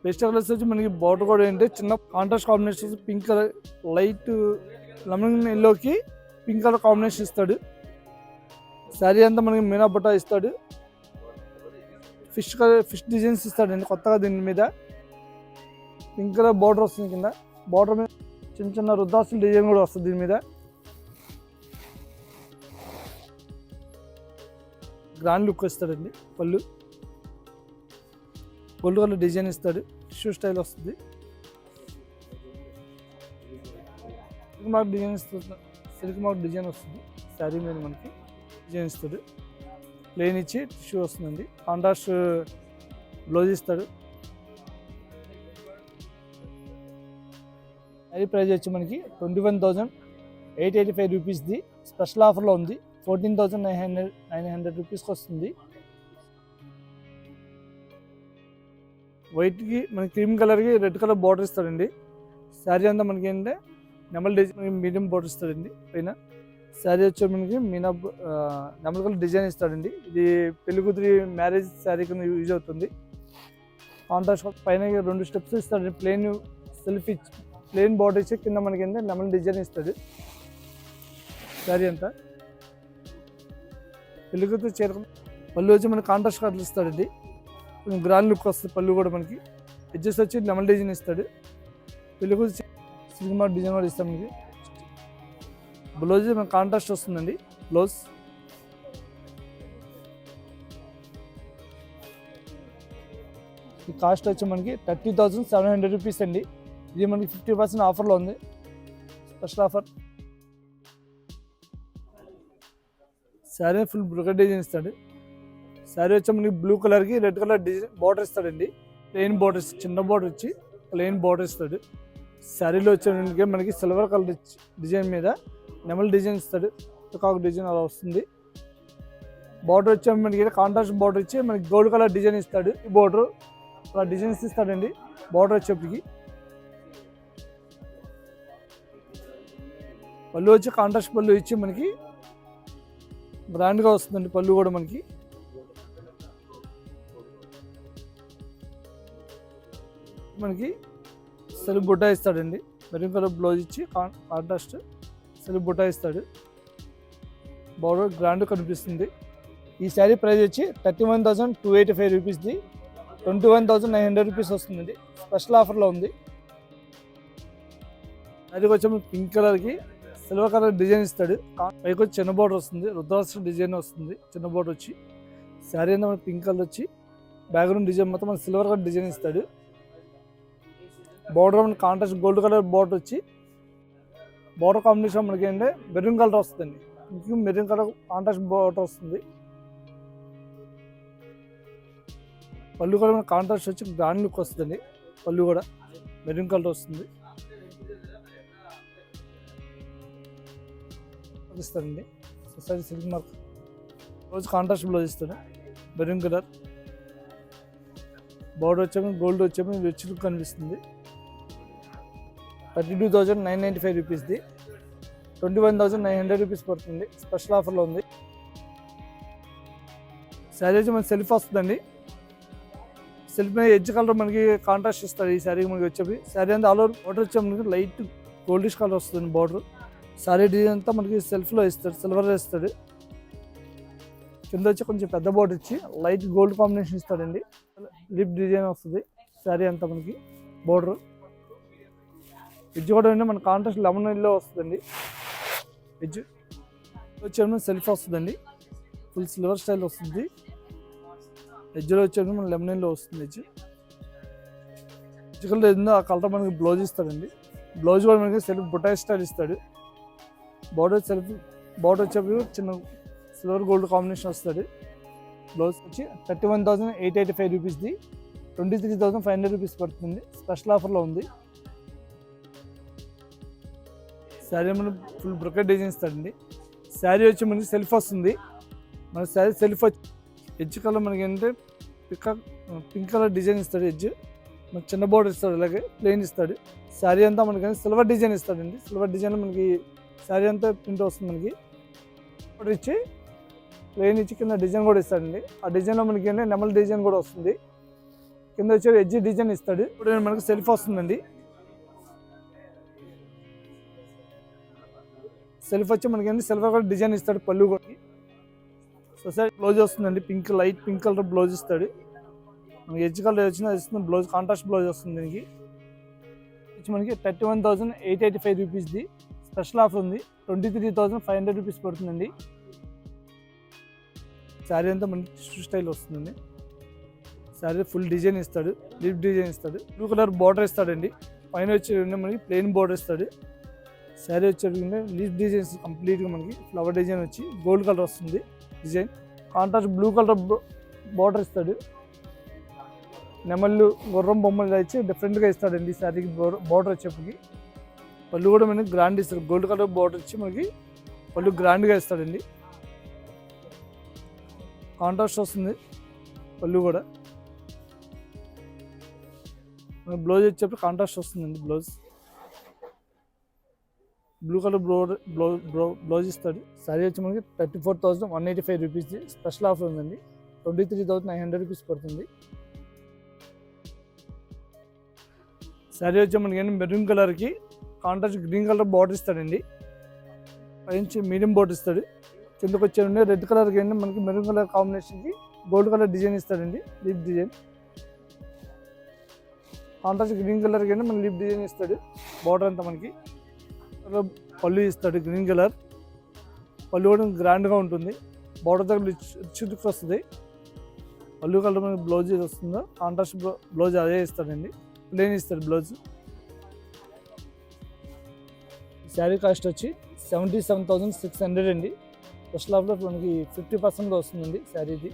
Pastel colours వచ్చి మనకి border కూడా ఏంటంటే చిన్న contrast combination, pink colour, light lemon ఎల్లోకి పింక్ కలర్ కాంబినేషన్ ఇస్తాడు. శారీ అంతా మనకి మీనా బుట్ట ఇస్తాడు. ఫిష్ డిజైన్స్ ఇస్తాడండి కొత్తగా. దీని మీద పింక్ కలర్ బార్డర్ వస్తుంది. కింద బార్డర్ మీద చిన్న చిన్న రుద్రాసుల డిజైన్ కూడా వస్తుంది. దీని మీద గ్రాండ్ లుక్ ఇస్తాడండి. పళ్ళు గోల్డ్ కలర్ డిజైన్ ఇస్తాడు. టిష్యూ స్టైల్ వస్తుంది. సిల్క్ మార్క్ డిజైన్ వస్తుంది. శారీ మీద మనకి డిజైన్ ఇస్తాడు. ప్లెయిన్ ఇచ్చి టిష్యూ వస్తుందండి. కాంట్రాస్ట్ బ్లౌజ్ ఇస్తాడు. శారీ ప్రైస్ వచ్చి మనకి 21,885 రూపీస్ది. స్పెషల్ ఆఫర్లో ఉంది. 14,900 రూపీస్కి వస్తుంది. వైట్కి మనకి క్రీమ్ కలర్కి రెడ్ కలర్ బార్డర్ ఇస్తాడండి. శారీ అంతా మనకి ఏంటంటే నెమల్ డిజైన్ మీడియం బార్డర్ ఇస్తాడండి. పైన శారీ వచ్చే మనకి నెమల్ కలర్ డిజైన్ ఇస్తాడండి. ఇది పెళ్లి కూతురి మ్యారేజ్ శారీ కింద యూజ్ అవుతుంది. కాంట్రాస్ట్ పైన 2 స్టెప్స్ ఇస్తాడండి. ప్లెయిన్ బార్డర్ ఇచ్చి కింద మనకి ఏంటంటే నెమల్ డిజైన్ ఇస్తాడు. శారీ అంతా పెళ్లి కూతురు చేరుకుని పళ్ళు వచ్చి మనకి కాంట్రాస్ట్ కలర్ ఇస్తాడండి. గ్రాండ్ లుక్ వస్తుంది. పళ్ళు కూడా మనకి ఎడ్జెస్ వచ్చి లెమన్ డిజైన్ ఇస్తాడు. పెళ్లి కూతురు సిల్క్ మార్క్ డిజైన్ కూడా ఇస్తాం. మనకి బ్లౌజ్ మనకి కాంట్రాస్ట్ వస్తుందండి. బ్లౌజ్ ఈ కాస్ట్ వచ్చి మనకి 30,700 రూపీస్ అండి. ఇది మనకి 50% ఆఫర్లో ఉంది. Special offer. Sari full brocade design ఇస్తాడు. శారీ వచ్చి మనకి బ్లూ కలర్కి రెడ్ కలర్ డిజైన్ బార్డర్ ఇస్తాడండి. ప్లెయిన్ బార్డర్ చిన్న బార్డర్ వచ్చి ప్లెయిన్ బార్డర్ ఇస్తాడు. శారీలో వచ్చేటికి మనకి సిల్వర్ కలర్ డిజైన్ మీద నెమల్ డిజైన్ ఇస్తాడు. పికాక్ డిజైన్ అలా వస్తుంది. బార్డర్ వచ్చే మనకి కాంట్రాస్ట్ బార్డర్ ఇచ్చి మనకి గోల్డ్ కలర్ డిజైన్ ఇస్తాడు. ఈ బార్డర్ అలా డిజైన్స్ ఇస్తాడండి. బార్డర్ వచ్చేప్పటికి పళ్ళు వచ్చి కాంట్రాస్ట్ పళ్ళు ఇచ్చి మనకి బ్రాండ్గా వస్తుందండి. పళ్ళు కూడా మనకి సెల్ఫ్ బుట్ట ఇస్తాడండి. మెరూన్ కలర్ బ్లౌజ్ ఇచ్చి కాంట్రాస్ట్ సెల్ఫ్ బుట్ట ఇస్తాడు. బార్డర్ గ్రాండ్ కనిపిస్తుంది. ఈ శారీ ప్రైస్ వచ్చి 31,285 రూపీస్ది. 21,900 రూపీస్ వస్తుందండి. స్పెషల్ ఆఫర్లో ఉంది. శారీకి వచ్చి పింక్ కలర్కి సిల్వర్ కలర్ డిజైన్ ఇస్తాడు. పైకి వచ్చి చిన్న బార్డర్ వస్తుంది. రుద్రాక్ష డిజైన్ వస్తుంది. చిన్న బార్డర్ వచ్చి శారీ అంతా మనకి పింక్ కలర్ వచ్చి బ్యాక్గ్రౌండ్ డిజైన్ మొత్తం మనకి సిల్వర్ కలర్ డిజైన్ ఇస్తాడు. బార్డర్ మనకి కాంట్రాస్ట్ గోల్డ్ కలర్ బార్డర్ వచ్చి బార్డర్ కాంబినేషన్ మనకి ఏంటంటే మెరూన్ కలర్ వస్తుందండి. మెరూన్ కలర్ కాంట్రాస్ట్ బార్డర్ వస్తుంది. పళ్ళు కూడా మనకి కాంట్రాస్ట్ వచ్చి గ్రాండ్ లుక్ వస్తుందండి. పళ్ళు కూడా మెరూన్ కలర్ వస్తుంది. ఇస్తాడండి. సొసైటీ సిల్క్ మార్క్ రోజు కాంట్రాస్ట్ బ్లౌజ్ ఇస్తాడు. మెరూన్ కలర్ బార్డర్ వచ్చాక గోల్డ్ వచ్చాక రిచ్ లుక్ కనిపిస్తుంది. 32,995 రూపీస్ది. 21,900 రూపీస్ పడుతుంది. స్పెషల్ ఆఫర్లో ఉంది. శారీ వచ్చి మనకి సెల్ఫ్ వస్తుందండి. సెల్ఫ్ మీద ఎడ్జ్ కలర్ మనకి కాంట్రాస్ట్ ఇస్తాడు. ఈ శారీకి మనకి వచ్చేవి శారీ అంతా ఆల్ ఓవర్ బార్డర్ వచ్చే మనకి లైట్ గోల్డిష్ కలర్ వస్తుంది బార్డర్. శారీ డిజైన్ అంతా మనకి సెల్ఫ్లో ఇస్తాడు. సిల్వర్లో ఇస్తాడు. కింద వచ్చి కొంచెం పెద్ద బార్డర్ ఇచ్చి లైట్ గోల్డ్ కాంబినేషన్ ఇస్తాడండి. లిప్ డిజైన్ వస్తుంది. శారీ అంతా మనకి బార్డర్ ఎడ్జ్ కూడా అంటే మన కాంట్రాస్ట్ లెమన్ ఎల్లో వస్తుందండి. ఎడ్జ్ వచ్చేమో సెల్ఫ్ వస్తుందండి. ఫుల్ సిల్వర్ స్టైల్ వస్తుంది. ఎడ్జ్లో వచ్చేమో మన లెమన్ ఎల్లో వస్తుంది. ఎడ్జ్ కలర్ ఏందో ఆ కలర్ మనకి బ్లౌజ్ ఇస్తాడండి. బ్లౌజ్ కూడా మనకి సెల్ఫ్ బుటాయి స్టైల్ ఇస్తాడు. బార్డర్ వచ్చేప్పుడు చిన్న సిల్వర్ గోల్డ్ కాంబినేషన్ వస్తుంది. బ్లౌజ్ వచ్చి 31,885 రూపీస్ది. 23,500 రూపీస్ పడుతుంది. స్పెషల్ ఆఫర్లో ఉంది. శారీ మనకి ఫుల్ బ్రొకెట్ డిజైన్ ఇస్తాడండి. శారీ వచ్చి మనకి సెల్ఫ్ వస్తుంది. మన శారీ సెల్ఫ్ వచ్చి ఎడ్జ్ కలర్ మనకి ఏంటంటే పింక్ కలర్ డిజైన్ ఇస్తాడు. ఎడ్జ్ మనకి చిన్న బార్డర్ ఇస్తాడు. అలాగే ప్లెయిన్ ఇస్తాడు. శారీ అంతా మనకి సిల్వర్ డిజైన్ ఇస్తాడండి. సిల్వర్ డిజైన్లో మనకి శారీ అంతా ప్రింట్ వస్తుంది. మనకి ఇప్పుడు ఇచ్చి ప్లెయిన్ ఇచ్చి కింద డిజైన్ కూడా ఇస్తాడండి. ఆ డిజైన్లో మనకి నెమల్ డిజైన్ కూడా వస్తుంది. కింద వచ్చే ఎడ్జ్ డిజైన్ ఇస్తాడు. ఇప్పుడు మనకి సెల్ఫ్ వస్తుందండి. సెల్ఫ్ వచ్చి మనకి సిల్వర్ కూడా డిజైన్ ఇస్తాడు. పళ్ళు కూడా సొసైటీ బ్లౌజ్ వస్తుందండి. లైట్ పింక్ కలర్ బ్లౌజ్ ఇస్తాడు. మనకి ఎడ్జ్ కలర్ వచ్చిన బ్లౌజ్ కాంట్రాస్ట్ బ్లౌజ్ వస్తుంది. దీనికి మనకి 31,885 రూపీస్ది స్పెషల్ ఆఫర్ ఉంది. 23,500 రూపీస్ పడుతుందండి. శారీ అంతా మనకి టిష్యూ స్టైల్ వస్తుందండి. శారీ ఫుల్ డిజైన్ ఇస్తాడు. లీఫ్ డిజైన్ ఇస్తాడు. బ్లూ కలర్ బార్డర్ ఇస్తాడండి. పైన వచ్చి మనకి ప్లెయిన్ బార్డర్ ఇస్తాడు. శారీ వచ్చేటప్పుడు లీఫ్ డిజైన్స్ కంప్లీట్గా మనకి ఫ్లవర్ డిజైన్ వచ్చి గోల్డ్ కలర్ వస్తుంది. Design contrast blue colour border ఇస్తాడు. నెమళ్ళు గుర్రం బొమ్మలు ఇచ్చి డిఫరెంట్గా ఇస్తాడండి. ఈ శారీకి బార్డర్ వచ్చేప్పటికి పళ్ళు కూడా మనకి గ్రాండ్ ఇస్తాడు. గోల్డ్ కలర్ బార్డర్ ఇచ్చి మనకి పళ్ళు గ్రాండ్గా ఇస్తాడండి. కాంట్రాస్ట్ వస్తుంది పళ్ళు కూడా. మనకి బ్లౌజ్ వచ్చేప్పుడు కాంట్రాస్ట్ వస్తుందండి. బ్లూ కలర్ బ్లౌజ్ ఇస్తాడు. శారీ వచ్చి మనకి 34,185 రూపీస్ది స్పెషల్ ఆఫర్ ఉందండి. 23,900 రూపీస్ పడుతుంది. శారీ వచ్చి మనకి మెరూన్ కలర్కి కాంట్రాస్ట్ గ్రీన్ కలర్ బార్డర్ ఇస్తాడండి. పైనుంచి మీడియం బార్డర్ ఇస్తాడు. కిందకు వచ్చే రెడ్ కలర్కి మనకి మెరూన్ కలర్ కాంబినేషన్కి గోల్డ్ కలర్ డిజైన్ ఇస్తాడండి. లీఫ్ డిజైన్ కాంట్రాస్ట్ గ్రీన్ కలర్కి మనకి లీఫ్ డిజైన్ ఇస్తాడు. బార్డర్ అంతా మనకి పళ్ళు ఇస్తాడు. గ్రీన్ కలర్ పళ్ళు కూడా గ్రాండ్గా ఉంటుంది. బార్డర్ దగ్గర రిచ్ వస్తుంది. పళ్ళు కలర్ మనకి బ్లౌజ్ వస్తుందో కాంట్రాస్ట్ బ్లౌజ్ అదే ఇస్తాడండి. ప్లెయిన్ ఇస్తాడు బ్లౌజ్. శారీ కాస్ట్ వచ్చి 77,600 అండి. స్పెషల్ ఆఫ్లో మనకి 50% వస్తుందండి శారీది.